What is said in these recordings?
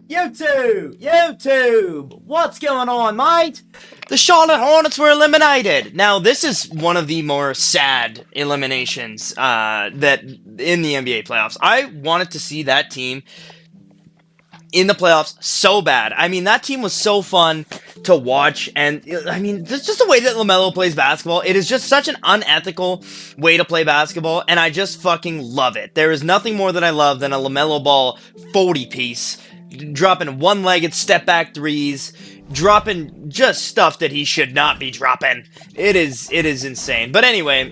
YouTube! What's going on, mate? The Charlotte Hornets were eliminated. Now, this is one of the more sad eliminations that in the NBA playoffs. I wanted to see that team in the playoffs so bad. I mean, that team was so fun to watch, and I mean, just the way that LaMelo plays basketball, it is just such an unethical way to play basketball, and I just fucking love it. There is nothing more that I love than a LaMelo Ball 40-piece, dropping one-legged step-back threes, dropping just stuff that he should not be dropping. It is insane. But anyway,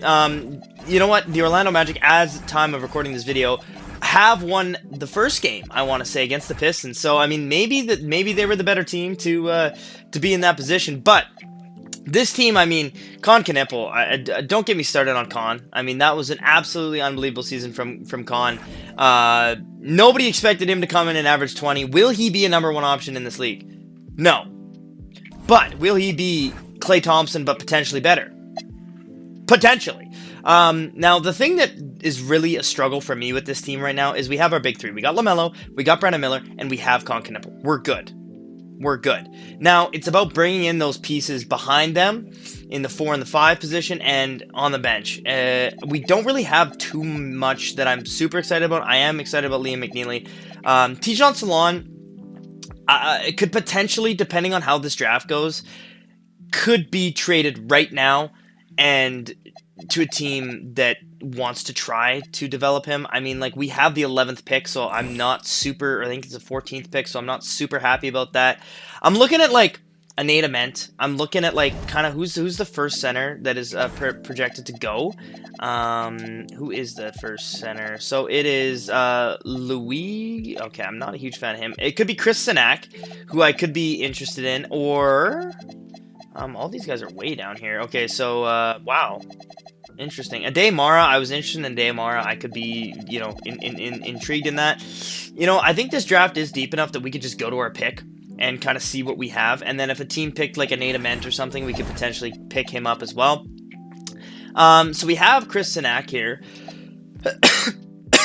you know what? The Orlando Magic, as the time of recording this video, have won the first game, I want to say, against the Pistons. So I mean, maybe they were the better team to be in that position. But this team, I mean, Con Knippel, don't get me started on Con. I mean, that was an absolutely unbelievable season from Con. Nobody expected him to come in and average 20. Will he be a number one option in this league? No. But will he be Klay Thompson, but potentially better? Potentially. Now, the thing that is really a struggle for me with this team right now is we have our big three. We got LaMelo, we got Brandon Miller, and we have Con Knippel. We're good. We're good. Now, it's about bringing in those pieces behind them in the 4 and the 5 position and on the bench. We don't really have too much that I'm super excited about. I am excited about Liam McNeely. Tijon Salon, it could potentially, depending on how this draft goes, could be traded right now and to a team that wants to try to develop him. I mean, like, we have the 11th pick, so I'm not super, I think it's the 14th pick, so I'm not super happy about that. I'm looking at, like, a Nate Ament. I'm looking at, like, kind of who's the first center that is projected to go. Who is the first center? So it is Louis. Okay, I'm not a huge fan of him. It could be Chris Sinak, who I could be interested in, or all these guys are way down here. Okay, so wow. Interesting. Ade Mara, I was interested in Ade Mara. I could be, you know, intrigued in that. You know, I think this draft is deep enough that we could just go to our pick and kind of see what we have. And then if a team picked like a Nate Ament or something, we could potentially pick him up as well. So we have Chris Sinak here.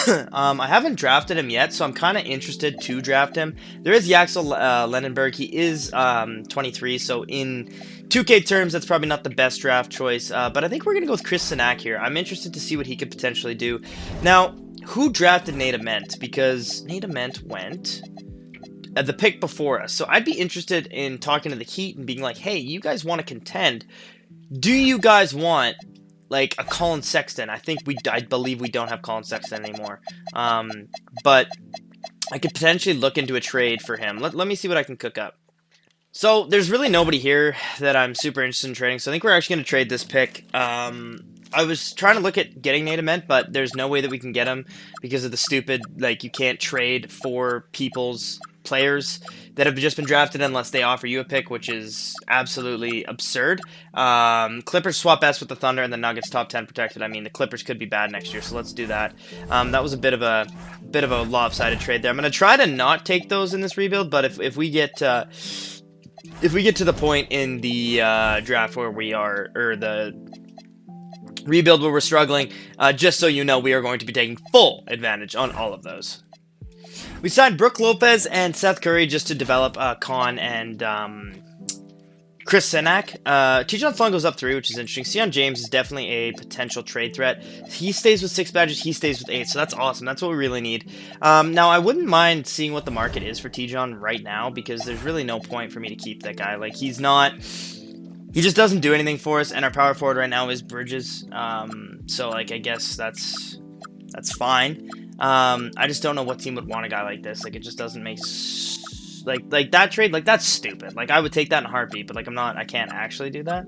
I haven't drafted him yet, so I'm kind of interested to draft him. There is Yaxel Lenenberg. He is 23, so in 2K terms, that's probably not the best draft choice, but I think we're going to go with Chris Sinak here. I'm interested to see what he could potentially do. Now, who drafted Nate Ament? Because Nate Ament went at the pick before us, so I'd be interested in talking to the Heat and being like, hey, you guys want to contend? Do you guys want like a Colin Sexton? I believe we don't have Colin Sexton anymore. But I could potentially look into a trade for him. Let me see what I can cook up. So there's really nobody here that I'm super interested in trading. So I think we're actually going to trade this pick. I was trying to look at getting Nate Ament, but there's no way that we can get him because of the stupid, like, you can't trade for people's players that have just been drafted unless they offer you a pick, which is absolutely absurd. Clippers swap S with the Thunder, and the Nuggets top 10 protected. I mean, the Clippers could be bad next year, so let's do that. That was a bit of a lopsided trade there. I'm going to try to not take those in this rebuild, but if we get to the point in the draft where we are, or the rebuild where we're struggling, just so you know, we are going to be taking full advantage on all of those. We signed Brook Lopez and Seth Curry just to develop Con and Chris Sinak. Tijon Song goes up 3, which is interesting. Sion James is definitely a potential trade threat. He stays with 6 badges, he stays with 8, so that's awesome. That's what we really need. Now, I wouldn't mind seeing what the market is for Tijon right now, because there's really no point for me to keep that guy. Like, he just doesn't do anything for us, and our power forward right now is Bridges. So, like, I guess that's fine. I just don't know what team would want a guy like this. Like, it just doesn't make like that trade. Like, that's stupid. Like, I would take that in a heartbeat, but like, I can't actually do that.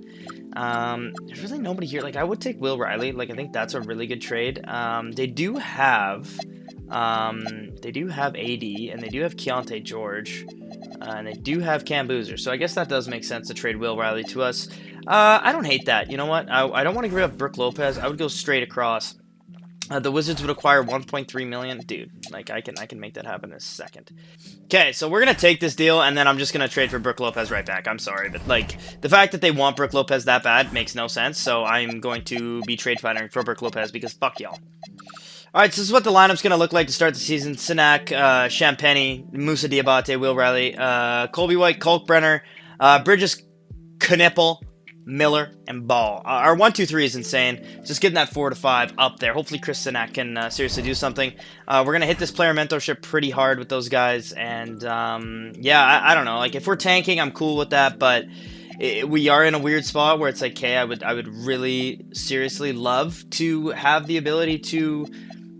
There's really nobody here. Like, I would take Will Riley. Like, I think that's a really good trade. They do have AD, and they do have Keontae George, and they do have Cam Boozer. So I guess that does make sense to trade Will Riley to us. I don't hate that. You know what? I don't want to give up Brook Lopez. I would go straight across. The Wizards would acquire 1.3 million. Dude, like, I can make that happen in a second. Okay, so we're going to take this deal, and then I'm just going to trade for Brook Lopez right back. I'm sorry, but, like, the fact that they want Brook Lopez that bad makes no sense, so I'm going to be trade fighting for Brook Lopez because fuck y'all. All right, so this is what the lineup's going to look like to start the season. Sinak, Champagny, Musa Diabate, Will Riley, Colby White, Kalkbrenner, Bridges, Knippel, Miller, and Ball. Our 1-2-3 is insane. Just getting that 4 to 5 up there. Hopefully Chris Sinak can seriously do something. We're going to hit this player mentorship pretty hard with those guys. And yeah, I don't know. Like, if we're tanking, I'm cool with that. But we are in a weird spot where it's like, hey, I would really seriously love to have the ability to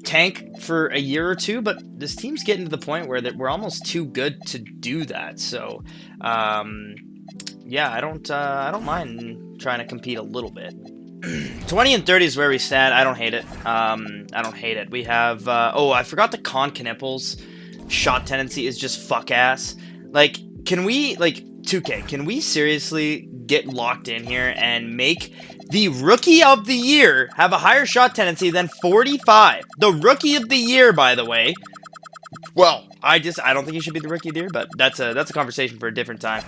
tank for a year or two, but this team's getting to the point where we're almost too good to do that. So yeah, I don't mind trying to compete a little bit. 20 and 30 is where we stand. I don't hate it. I don't hate it. We have oh, I forgot the Knippel's shot tendency is just fuck ass. Like, can we, like, 2K, can we seriously get locked in here and make the Rookie of the Year have a higher shot tendency than 45? The Rookie of the Year, by the way. Well, I don't think he should be the Rookie of the Year, but that's a conversation for a different time.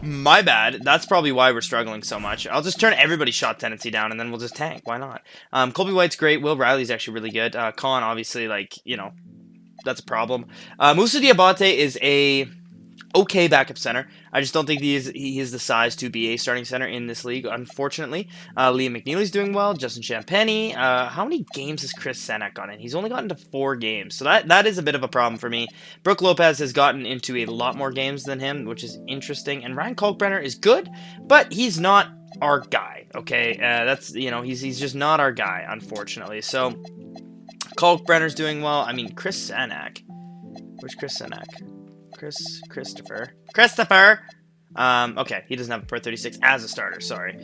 My bad. That's probably why we're struggling so much. I'll just turn everybody's shot tendency down, and then we'll just tank. Why not? Colby White's great. Will Riley's actually really good. Con, obviously, like, you know, that's a problem. Musa Diabate is a okay backup center. I just don't think he is the size to be a starting center in this league, unfortunately. Liam McNeely's doing well. Justin Champagny. How many games has Chris Sinak gotten in? He's only gotten to 4 games, so that is a bit of a problem for me. Brooke Lopez has gotten into a lot more games than him, which is interesting. And Ryan Kalkbrenner is good, but he's not our guy, okay? That's, you know, he's just not our guy, unfortunately. So Kalkbrenner's doing well. I mean, Chris Sinak. Where's Chris Sinak? Christopher. Okay, he doesn't have a per 36 as a starter, sorry.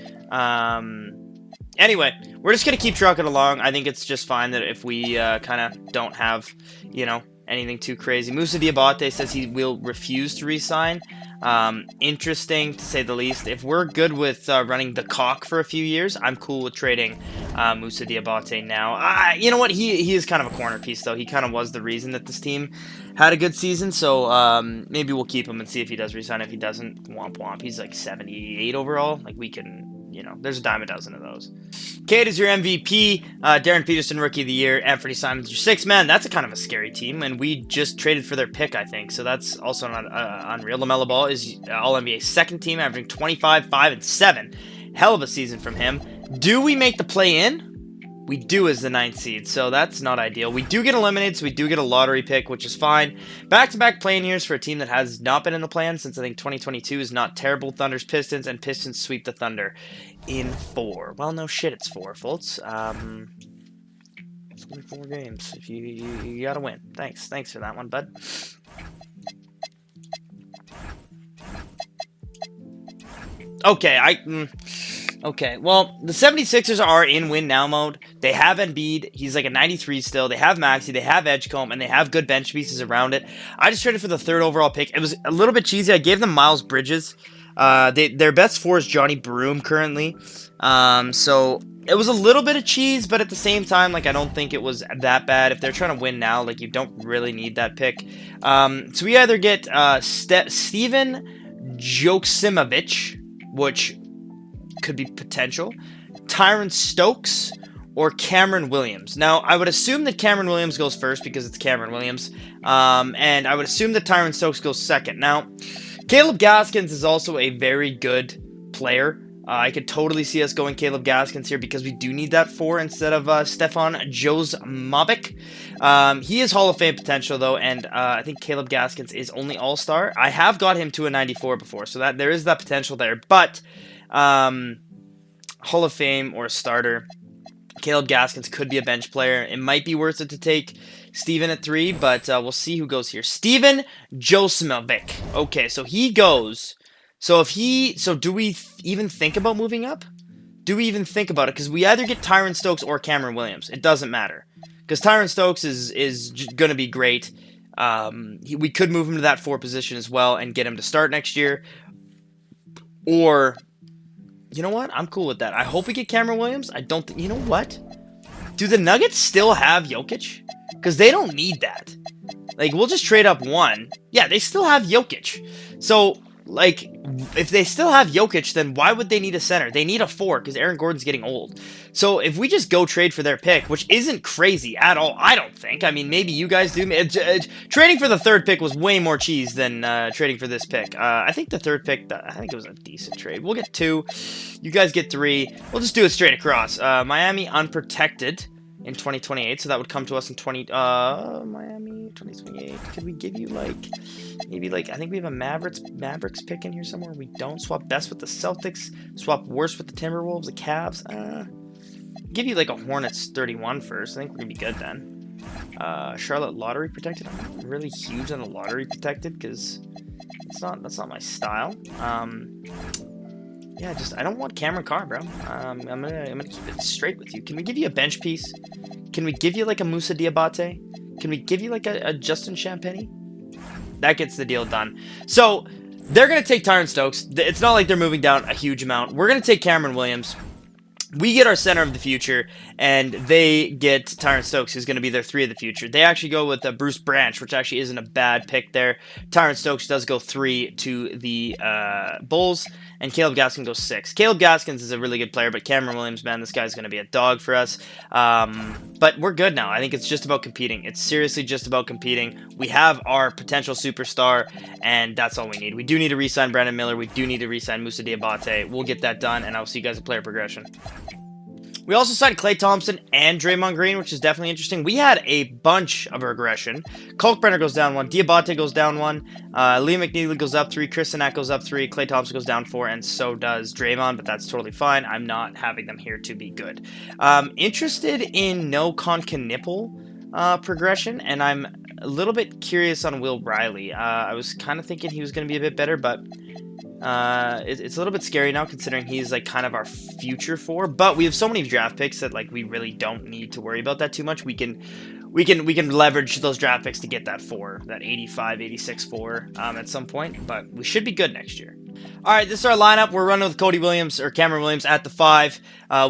Anyway, we're just going to keep trucking along. I think it's just fine that if we kind of don't have, you know, anything too crazy. Musa Diabate says he will refuse to re-sign. Interesting, to say the least. If we're good with running the cock for a few years, I'm cool with trading Musa Diabate now. You know what? He is kind of a corner piece, though. He kind of was the reason that this team had a good season, so maybe we'll keep him and see if he does resign. If he doesn't, womp womp. He's like 78 overall. Like, we can, you know, there's a dime a dozen of those. Cade is your MVP. Darren Peterson, Rookie of the Year. Anthony Simon's your 6th man. That's a kind of a scary team, and we just traded for their pick, I think, so that's also not unreal. LaMelo Ball is All-NBA 2nd team, averaging 25, 5, and 7. Hell of a season from him. Do we make the play-in? We do as the 9th seed, so that's not ideal. We do get eliminated, so we do get a lottery pick, which is fine. Back-to-back play-in years for a team that has not been in the play-in since I think 2022 is not terrible. Thunder's Pistons, and Pistons sweep the Thunder in 4. Well, no shit, it's 4, folks. It's only 4 games. If you gotta win. Thanks for that one, bud. Okay, okay, well, the 76ers are in win-now mode. They have Embiid. He's like a 93 still. They have Maxey. They have Edgecombe. And they have good bench pieces around it. I just traded for the 3rd overall pick. It was a little bit cheesy. I gave them Miles Bridges. Their best 4 is Johnny Broome currently. So it was a little bit of cheese, but at the same time, like, I don't think it was that bad. If they're trying to win now, like, you don't really need that pick. So we either get Steven Joksimovic, which could be potential, Tyron Stokes, or Cameron Williams. Now, I would assume that Cameron Williams goes first because it's Cameron Williams, and I would assume that Tyron Stokes goes second. Now, Caleb Gaskins is also a very good player. I could totally see us going Caleb Gaskins here because we do need that 4 instead of Stefan Josmovic. He is Hall of Fame potential, though, and I think Caleb Gaskins is only All-Star. I have got him to a 94 before, so that there is that potential there, but Hall of Fame or starter, Caleb Gaskins could be a bench player. It might be worth it to take Steven at 3, but we'll see who goes here. Steven Josimovic. Okay, so he goes. So do we even think about moving up? Do we even think about it? Because we either get Tyron Stokes or Cameron Williams. It doesn't matter. Because Tyron Stokes is going to be great. We could move him to that 4 position as well and get him to start next year. Or, you know what? I'm cool with that. I hope we get Cameron Williams. I don't think... You know what? Do the Nuggets still have Jokic? Because they don't need that. Like, we'll just trade up 1. Yeah, they still have Jokic. So, like, if they still have Jokic, then why would they need a center? They need a 4 because Aaron Gordon's getting old. So if we just go trade for their pick, which isn't crazy at all, I don't think. I mean, maybe you guys do. Trading for the third pick was way more cheese than trading for this pick. I think the third pick, I think it was a decent trade. We'll get 2. You guys get 3. We'll just do it straight across. Miami unprotected in 2028, so that would come to us in Miami 2028. Could we give you like maybe like, I think we have a Mavericks pick in here somewhere. We don't. Swap best with the Celtics, swap worst with the Timberwolves, the Cavs. Give you like a Hornets 31 first. I think we're gonna be good then. Charlotte lottery protected. I'm not really huge on the lottery protected because that's not my style. Yeah, I don't want Cameron Carr, bro. I'm gonna keep it straight with you. Can we give you a bench piece? Can we give you like a Moussa Diabate? Can we give you like a Justin Champagny? That gets the deal done. So they're gonna take Tyron Stokes. It's not like they're moving down a huge amount. We're gonna take Cameron Williams. We get our center of the future, and they get Tyron Stokes, who's going to be their 3 of the future. They actually go with Bruce Branch, which actually isn't a bad pick there. Tyron Stokes does go 3 to the Bulls, and Caleb Gaskins goes 6. Caleb Gaskins is a really good player, but Cameron Williams, man, this guy's going to be a dog for us. But we're good now. I think it's just about competing. It's seriously just about competing. We have our potential superstar, and that's all we need. We do need to re-sign Brandon Miller. We do need to re-sign Moussa Diabate. We'll get that done, and I'll see you guys at player progression. We also signed Klay Thompson and Draymond Green, which is definitely interesting. We had a bunch of regression. Kalkbrenner goes down 1. Diabate goes down 1. Liam McNeely goes up 3. Chris Sinak goes up 3. Klay Thompson goes down 4. And so does Draymond, but that's totally fine. I'm not having them here to be good. Interested in no Concanipple progression, and I'm a little bit curious on Will Riley. I was kind of thinking he was going to be a bit better, but it's a little bit scary now considering he's like kind of our future 4, but we have so many draft picks that like we really don't need to worry about that too much. We can leverage those draft picks to get that 4, that 85, 86 4 at some point, but we should be good next year. All right, this is our lineup. We're running with Cody Williams or Cameron Williams at the 5.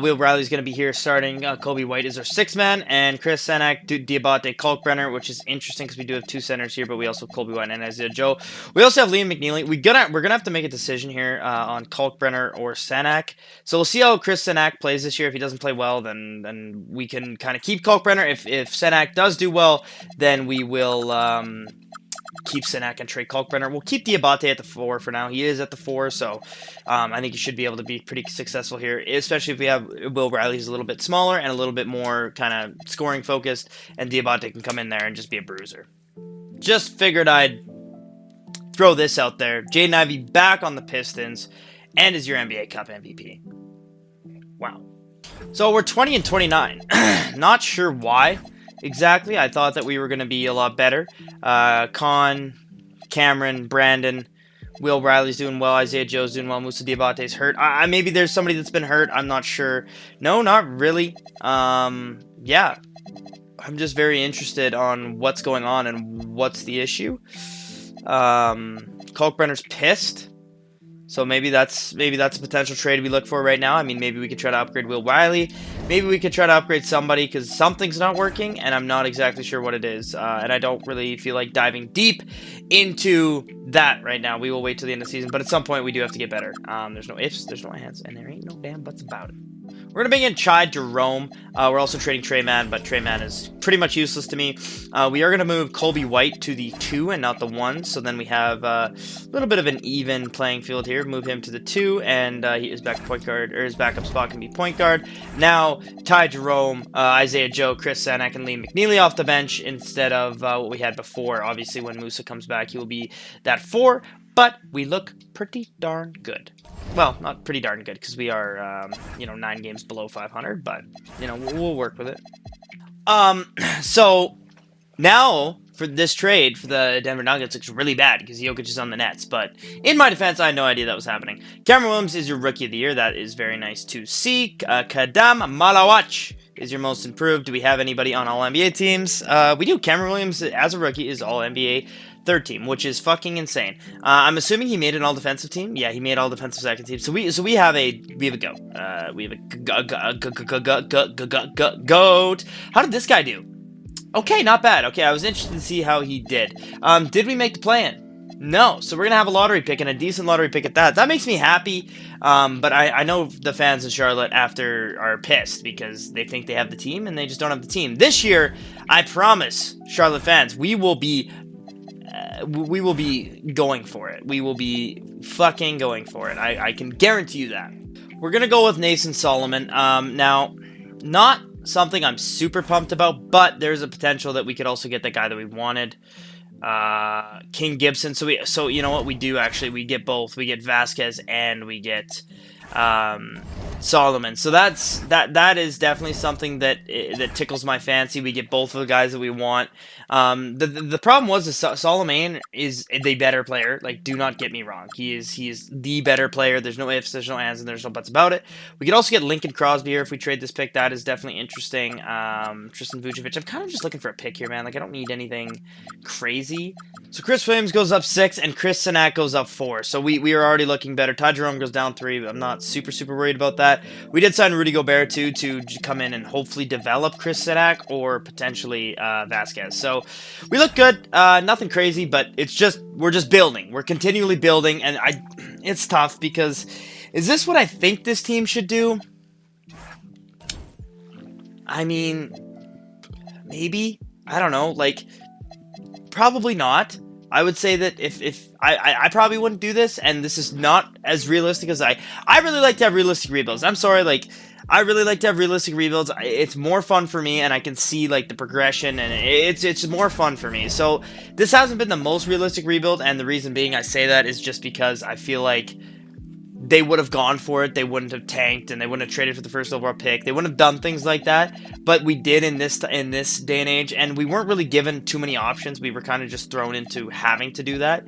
Will Riley's going to be here starting. Kobe White is our 6th man, and Chris Sinak, Diabate, Kalkbrenner, which is interesting because we do have 2 centers here, but we also have Kobe White and Isaiah Joe. We also have Liam McNeely. We're gonna have to make a decision here on Kalkbrenner or Sinak. So we'll see how Chris Sinak plays this year. If he doesn't play well, then we can kind of keep Kalkbrenner. If Sinak does do well, then we will keep Sinak and trade Kalkbrenner. We'll keep Diabate at the 4 for now. He is at the 4, so I think he should be able to be pretty successful here, especially if we have Will Riley, who's a little bit smaller and a little bit more kind of scoring focused, and Diabate can come in there and just be a bruiser. Just figured I'd throw this out there. Jaden Ivey back on the Pistons and is your NBA Cup MVP. Wow. So we're 20 and 29. Not sure why exactly. I thought that we were going to be a lot better. Con, Cameron, Brandon, Will Riley's doing well. Isaiah Joe's doing well. Moussa Diabate's hurt. Maybe there's somebody that's been hurt. I'm not sure. No, not really. Yeah. I'm just very interested on what's going on and what's the issue. Kalkbrenner's pissed. So maybe that's a potential trade we look for right now. I mean, maybe we could try to upgrade Will Riley. Maybe we could try to upgrade somebody because something's not working, and I'm not exactly sure what it is. And I don't really feel like diving deep into that right now. We will wait till the end of the season, but at some point we do have to get better. There's no ifs, there's no ands, and there ain't no damn buts about it. We're going to bring in Chai Jerome. We're also trading Trey Mann, but Trey Mann is pretty much useless to me. We are going to move Colby White to the 2 and not the 1, so then we have a little bit of an even playing field here. Move him to the 2, and his backup spot can be point guard. Now, Ty Jerome, Isaiah Joe, Chris Sinak, and Liam McNeely off the bench instead of what we had before. Obviously, when Moussa comes back, he will be that 4, but we look pretty darn good. Well, not pretty darn good because we are, 9 games below 500, but, we'll work with it. So now for this trade for the Denver Nuggets looks really bad because Jokic is on the Nets, but in my defense, I had no idea that was happening. Cameron Williams is your Rookie of the Year. That is very nice to see. Kadam Malawach is your Most Improved. Do we have anybody on All-NBA teams? We do. Cameron Williams, as a rookie, is All-NBA third team, which is fucking insane. I'm assuming he made an all-defensive team. Yeah, he made all-defensive second team. So we have a go. We have a goat. How did this guy do? Okay, not bad. Okay, I was interested to see how he did. Did we make the play-in? No, so we're going to have a lottery pick, and a decent lottery pick at that. That makes me happy, but I know the fans in Charlotte after are pissed because they think they have the team, and they just don't have the team. This year, I promise, Charlotte fans, we will be going for it. We will be fucking going for it. I can guarantee you that. We're going to go with Nathan Solomon. Now, not something I'm super pumped about, but there's a potential that we could also get the guy that we wanted. King Gibson. So you know what we do actually? We get both. We get Vasquez and we get Solomon. So that is definitely something that tickles my fancy. We get both of the guys that we want. The problem was Solomon is the better player. Like, do not get me wrong. He is the better player. There's no ifs, there's no ands, and there's no buts about it. We could also get Lincoln Crosby here if we trade this pick. That is definitely interesting. Tristan Vucevic. I'm kind of just looking for a pick here, man. Like, I don't need anything crazy. So Chris Williams goes up 6, and Chris Sinak goes up 4. So we are already looking better. Ty Jerome goes down 3, but I'm not super worried about that. We did sign Rudy Gobert, too, to come in and hopefully develop Chris Sinak or potentially Vasquez. So we look good. Nothing crazy, but we're just building. We're continually building, and it's tough because is this what I think this team should do? I mean, maybe. I don't know. Like, probably not. I would say that if I probably wouldn't do this, and this is not as realistic as I really like to have realistic rebuilds. I'm sorry, like, I really like to have realistic rebuilds. It's more fun for me, and I can see, like, the progression, and it's more fun for me. So this hasn't been the most realistic rebuild, and the reason being I say that is just because I feel like they would have gone for it. They wouldn't have tanked, and they wouldn't have traded for the first overall pick. They wouldn't have done things like that, but we did in this day and age, and we weren't really given too many options. We were kind of just thrown into having to do that.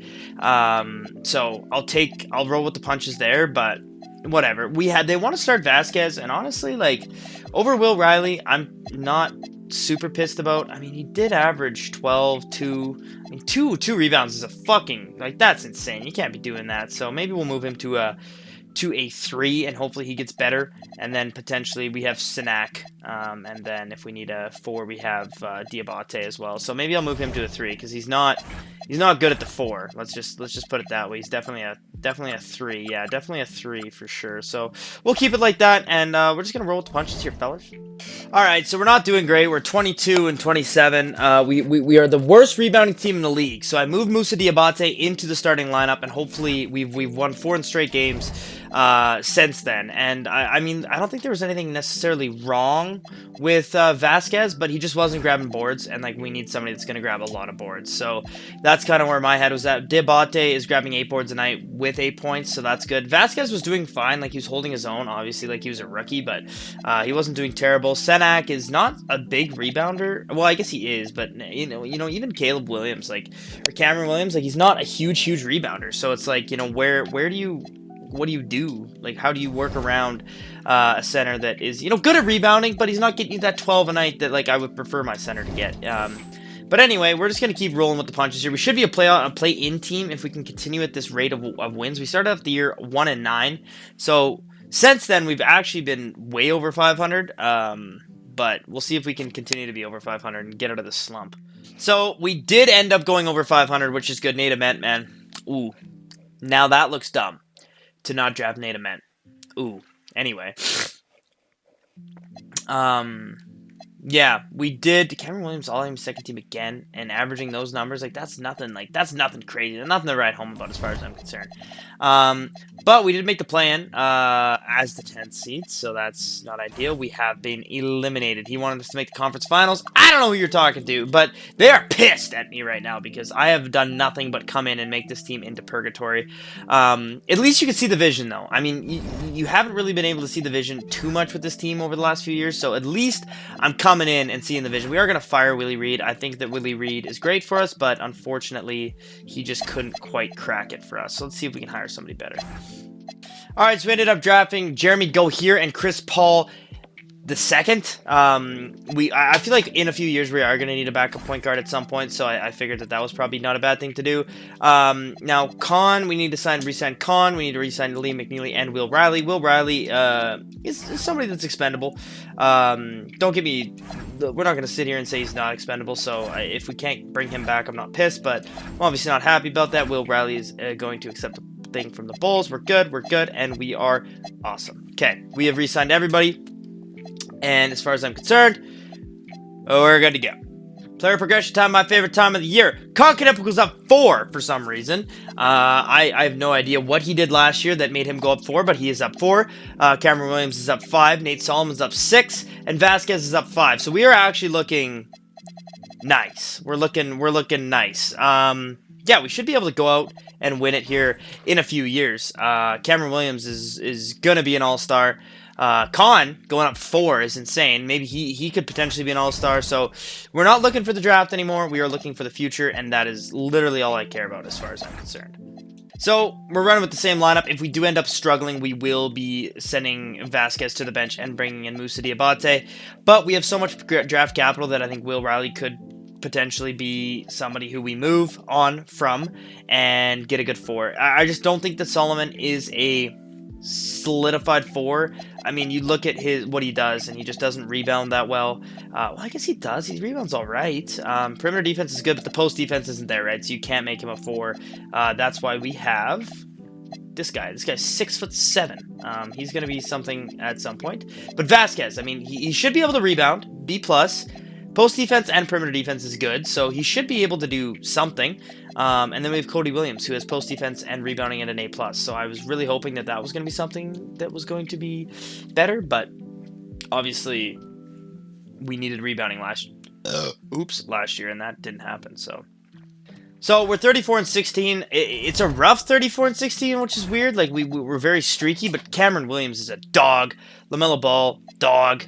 So I'll roll with the punches there, but whatever. They want to start Vasquez, and honestly, like, over Will Riley, I'm not super pissed about. I mean, he did average 12, 2. I mean, two rebounds is a fucking, like, that's insane. You can't be doing that. So maybe we'll move him to a 3, and hopefully he gets better. And then potentially we have Sinak, and then if we need a 4, we have Diabate as well. So maybe I'll move him to a 3 because he's not good at the 4. Let's just put it that way. He's definitely a 3. Yeah, definitely a 3 for sure. So we'll keep it like that, and we're just gonna roll with the punches here, fellas. All right, so we're not doing great. We're 22 and 27. We are the worst rebounding team in the league. So I moved Moussa Diabate into the starting lineup, and hopefully we've won 4 straight games since then. And I mean, I don't think there was anything necessarily wrong with Vasquez, but he just wasn't grabbing boards, and like we need somebody that's going to grab a lot of boards. So that's kind of where my head was at. Diabate is grabbing 8 boards a night with 8 points, so that's good. Vasquez was doing fine, like he was holding his own, obviously, like he was a rookie, but he wasn't doing terrible. Sinak is not a big rebounder. Well, I guess he is, but you know, even Caleb Williams, like, or Cameron Williams, like, he's not a huge rebounder. So it's like, you know, what do you do? Like, how do you work around a center that is, you know, good at rebounding, but he's not getting you that 12 a night that, like, I would prefer my center to get. But anyway, we're just going to keep rolling with the punches here. We should be a play-in team if we can continue at this rate of wins. We started off the year 1-9. So since then, we've actually been way over 500. But we'll see if we can continue to be over 500 and get out of the slump. So we did end up going over 500, which is good. Nate Ament, man. Ooh. Now that looks dumb to not draft Nate Ament. Ooh. Anyway. Yeah, we did. Cameron Williams all-time second team again, and averaging those numbers, like, that's nothing crazy. There's nothing to write home about as far as I'm concerned. But we did make the play-in as the 10th seed, so that's not ideal. We have been eliminated. He wanted us to make the conference finals. I don't know who you're talking to, but they are pissed at me right now because I have done nothing but come in and make this team into purgatory. At least you can see the vision, though. I mean, you haven't really been able to see the vision too much with this team over the last few years, so at least I'm coming in and seeing the vision. We are going to fire Willie Reed. I think that Willie Reed is great for us, but unfortunately, he just couldn't quite crack it for us. So let's see if we can hire somebody better. All right, so we ended up drafting Jeremy Gohier and Chris Paul. the second. I feel like in a few years we are going to need a backup point guard at some point, so I figured that was probably not a bad thing to do. Now, we need to re-sign Con, we need to re-sign Lee McNeely and Will Riley. Will Riley is somebody that's expendable. Don't get me... We're not going to sit here and say he's not expendable, so if we can't bring him back, I'm not pissed, but I'm obviously not happy about that. Will Riley is going to accept the thing from the Bulls. We're good, and we are awesome. Okay, we have re-signed everybody. And as far as I'm concerned, we're good to go. Player progression time, my favorite time of the year. Conkenepo goes up 4 for some reason. I have no idea what he did last year that made him go up 4, but he is up 4. Cameron Williams is up 5. Nate Solomon's up 6. And Vasquez is up 5. So we are actually looking nice. We're looking nice. Yeah, we should be able to go out and win it here in a few years. Cameron Williams is going to be an all-star. Con going up 4 is insane. Maybe he could potentially be an all-star. So we're not looking for the draft anymore. We are looking for the future, and that is literally all I care about as far as I'm concerned. So we're running with the same lineup. If we do end up struggling, we will be sending Vasquez to the bench and bringing in Moussa Diabate. But we have so much draft capital that I think Will Riley could potentially be somebody who we move on from and get a good 4. I just don't think that Solomon is a solidified 4. I mean, you look at what he does, and he just doesn't rebound that well. Well, I guess he does. He rebounds all right. Perimeter defense is good, but the post defense isn't there, right? So you can't make him a 4. That's why we have this guy. This guy's 6'7". He's going to be something at some point. But Vasquez, I mean, he should be able to rebound. B+. Post defense and perimeter defense is good, so he should be able to do something. And then we have Cody Williams, who has post defense and rebounding at an A+. So I was really hoping that was going to be something that was going to be better, but obviously we needed rebounding last year, and that didn't happen. So we're 34-16. It's a rough 34-16, which is weird. Like we're very streaky, but Cameron Williams is a dog. LaMelo Ball, dog.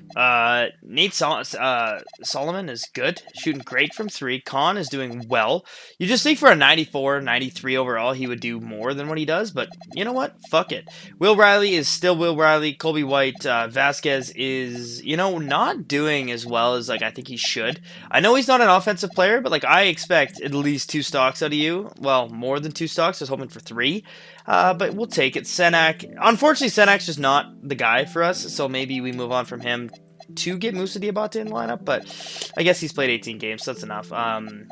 Nate Solomon is good, shooting great from 3. Con is doing well. You just think for a 94, 93 overall, he would do more than what he does, but you know what? Fuck it. Will Riley is still Will Riley. Colby White, Vasquez is, not doing as well as I think he should. I know he's not an offensive player, but I expect at least 2 stocks out of you. Well, more than 2 stocks. I was hoping for 3. But we'll take it. Senak. Unfortunately, Senak's just not the guy for us, so maybe we move on from him to get Moussa Diabate in the lineup, but I guess he's played 18 games, so that's enough. Gahir.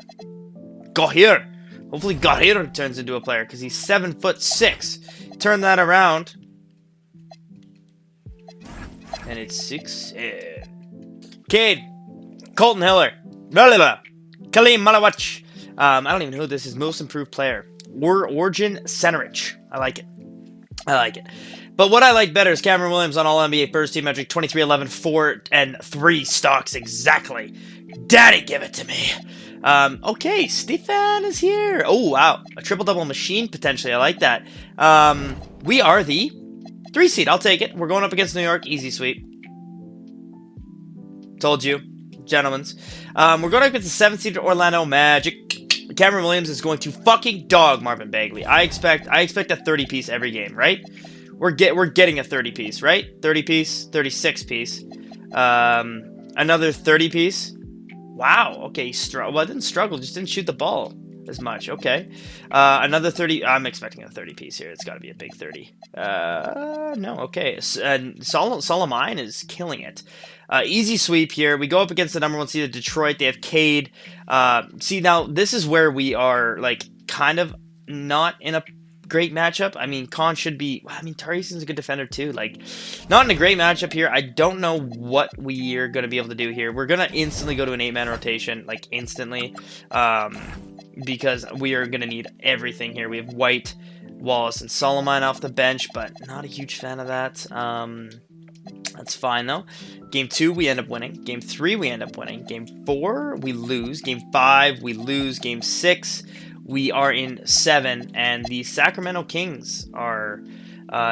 Hopefully Gahir turns into a player, because he's 7'6". Turn that around. And it's 6. Cade. Colton Hiller. Kaleem Malawach. I don't even know who this is. Most improved player. Origin Centerich. I like it. But what I like better is Cameron Williams on All-NBA first team metric, 23, 11, 4, and 3 stocks exactly. Daddy, give it to me. Okay, Stefan is here. Oh, wow. A triple-double machine, potentially. I like that. We are the 3 seed. I'll take it. We're going up against New York. Easy sweep. Told you. Gentlemen's. We're going up against the 7 seed Orlando Magic. Cameron Williams is going to fucking dog Marvin Bagley. I expect a 30-piece every game, right? We're getting a 30-piece, right? 30-piece, 36-piece. Another 30-piece. Wow. Okay, well, I didn't struggle. Just didn't shoot the ball as much. Okay. Another 30. I'm expecting a 30-piece here. It's got to be a big 30. No. Okay. Solomon is killing it. Easy sweep here. We go up against the number 1 seed of Detroit. They have Cade. See, now, this is where we are, kind of not in a great matchup. I mean, Con should be... I mean, Tarison's a good defender, too. Not in a great matchup here. I don't know what we are going to be able to do here. We're going to instantly go to an 8-man rotation. Instantly. Because we are going to need everything here. We have White, Wallace, and Solomon off the bench, but not a huge fan of that. That's fine, though. Game 2, we end up winning. Game 3, we end up winning. Game 4, we lose. Game 5, we lose. Game 6, we are in 7. And the Sacramento Kings are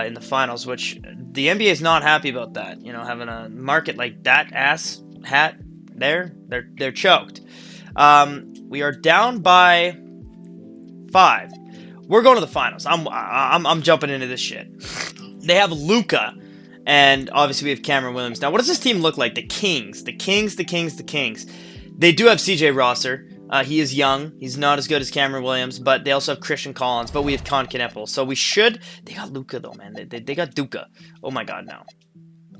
in the finals, which the NBA is not happy about that. Having a market like that ass hat there, they're choked. We are down by 5. We're going to the finals. I'm jumping into this shit. They have Luka And obviously we have Cameron Williams. Now, what does this team look like? The Kings. They do have CJ Rosser. He is young. He's not as good as Cameron Williams, but they also have Christian Collins. But we have Con Kneppel. So we should... They got Luka, though, man. They got Duka. Oh, my God, no.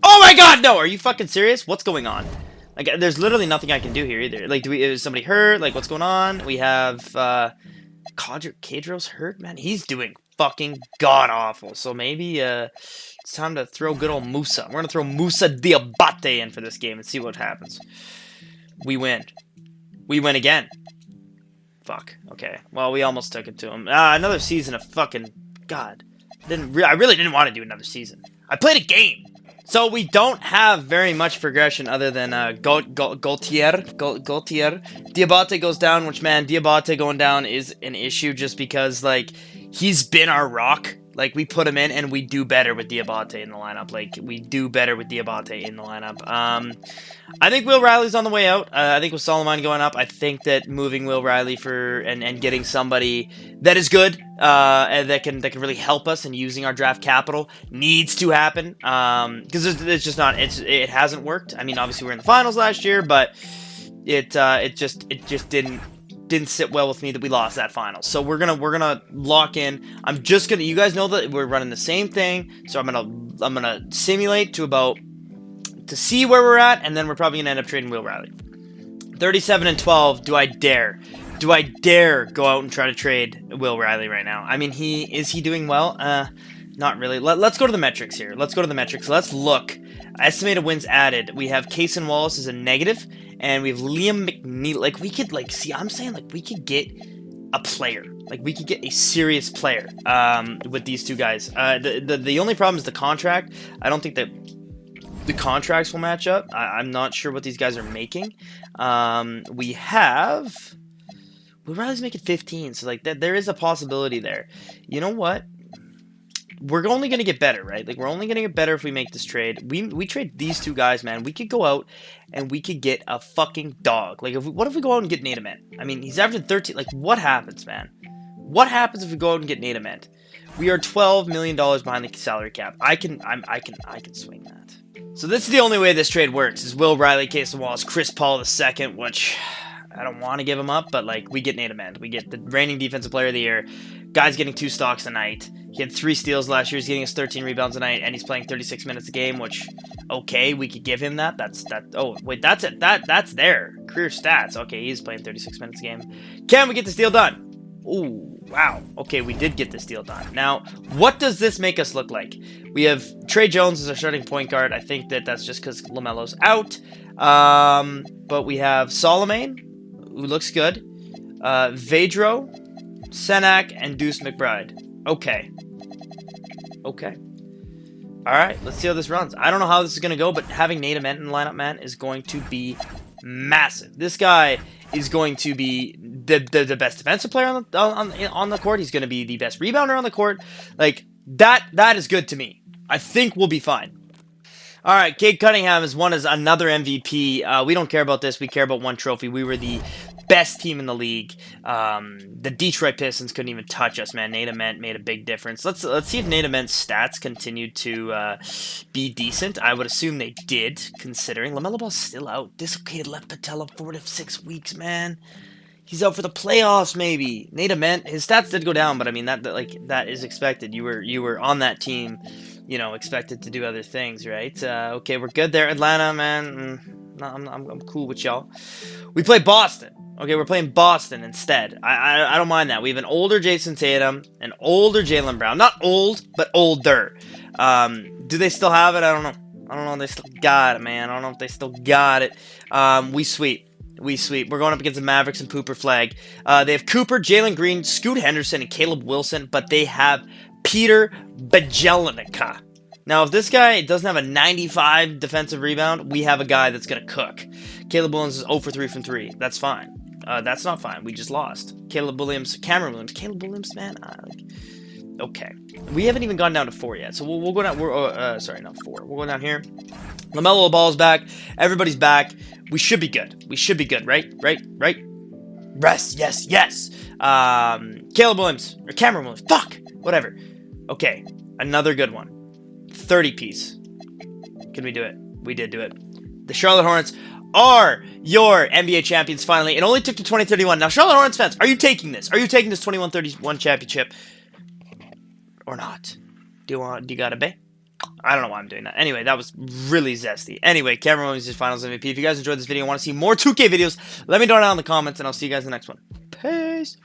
Oh, my God, no! Are you fucking serious? What's going on? Like, there's literally nothing I can do here, either. Like, is somebody hurt? Like, what's going on? We have... Kadro's hurt, man. He's doing fucking god-awful. So maybe it's time to throw good old Musa. We're going to throw Musa Diabate in for this game and see what happens. We win. We win again. Fuck. Okay. Well, we almost took it to him. Another season of fucking... God. I really didn't want to do another season. I played a game. So we don't have very much progression other than Gaultier. Diabate goes down, which, man, Diabate going down is an issue just because, like, he's been our rock. Like, we put him in, and we do better with Diabate in the lineup. I think Will Riley's on the way out. I think with Solomon going up, I think that moving Will Riley and getting somebody that is good and that can really help us and using our draft capital needs to happen. Because it's just not. It hasn't worked. I mean, obviously we were in the finals last year, but it just didn't sit well with me that we lost that final. So we're gonna lock in. You guys know that we're running the same thing. So I'm gonna simulate to see where we're at, and then we're probably gonna end up trading Will Riley. 37-12. Do I dare? Do I dare go out and try to trade Will Riley right now? I mean, is he doing well? Not really. Let's go to the metrics here. Let's look. Estimated wins added. We have Cason Wallace as a negative, and we have Liam McNeil. Like, we could, like, see, I'm saying, like, we could get a player. Like, we could get a serious player with these two guys. The only problem is the contract. I don't think that the contracts will match up. I'm not sure what these guys are making. We have... Will Riley's making 15, so, like, there is a possibility there. You know what? We're only going to get better, right? Like, we're only going to get better if we make this trade. We trade these two guys, man. We could go out and we could get a fucking dog. Like, what if we go out and get Nate Ament? I mean, he's averaging 13. Like, what happens, man? What happens if we go out and get Nate Ament? We are $12 million behind the salary cap. I can swing that. So this is the only way this trade works, is Will Riley, Cason Wallace, Chris Paul II, which I don't want to give him up, but, like, we get Nate Ament. We get the reigning defensive player of the year. Guy's getting 2 stocks a night. He had 3 steals last year. He's getting us 13 rebounds a night, and he's playing 36 minutes a game, which, okay, we could give him that. Oh, wait, that's it. That's their career stats. Okay, he's playing 36 minutes a game. Can we get this deal done? Ooh, wow. Okay, we did get this deal done. Now, what does this make us look like? We have Trey Jones as our starting point guard. I think that's just because LaMelo's out. But we have Solomon, who looks good. Vedro, Senak, and Deuce McBride. Okay. Alright, let's see how this runs. I don't know how this is going to go, but having Nate Ament in the lineup, man, is going to be massive. This guy is going to be the best defensive player on the court. He's going to be the best rebounder on the court. Like, that is good to me. I think we'll be fine. All right, Cade Cunningham has won as another MVP. We don't care about this. We care about one trophy. We were the best team in the league. The Detroit Pistons couldn't even touch us, man. Nate Ament made a big difference. Let's see if Nate Ament's stats continued to be decent. I would assume they did, considering LaMelo Ball's still out. Dislocated left patella, 4 to 6 weeks, man. He's out for the playoffs, maybe. Nate Ament, his stats did go down, but I mean that is expected. You were on that team, you know, expected to do other things, right? Okay, we're good there, Atlanta, man. I'm cool with y'all. We play Boston. Okay, we're playing Boston instead. I don't mind that. We have an older Jason Tatum, an older Jaylen Brown. Not old, but older. Do they still have it? I don't know if they still got it, man. I don't know if they still got it. We sweep. We're going up against the Mavericks and Pooper Flag. They have Cooper, Jalen Green, Scoot Henderson, and Caleb Wilson, but they have Peter Bjelica. Now, if this guy doesn't have a 95 defensive rebound, we have a guy that's going to cook. Caleb Williams is 0 for 3 from 3. That's fine. That's not fine. We just lost. Cameron Williams, man. Okay. We haven't even gone down to 4 yet, so we'll go down. Sorry, not 4. We'll go down here. LaMelo Ball's back. Everybody's back. We should be good. Right? Yes. Caleb Williams, or Cameron Williams. Fuck! Whatever. Okay. Another good one. 30 piece. Can we do it? We did do it. The Charlotte Hornets are your NBA champions finally. It only took to 2031. Now, Charlotte Hornets fans, are you taking this? Are you taking this 21-31 championship or not? Do you got a bet? I don't know why I'm doing that. Anyway, that was really zesty. Anyway, Cameron Williams is Finals MVP. If you guys enjoyed this video and want to see more 2K videos, let me know down in the comments, and I'll see you guys in the next one. Peace.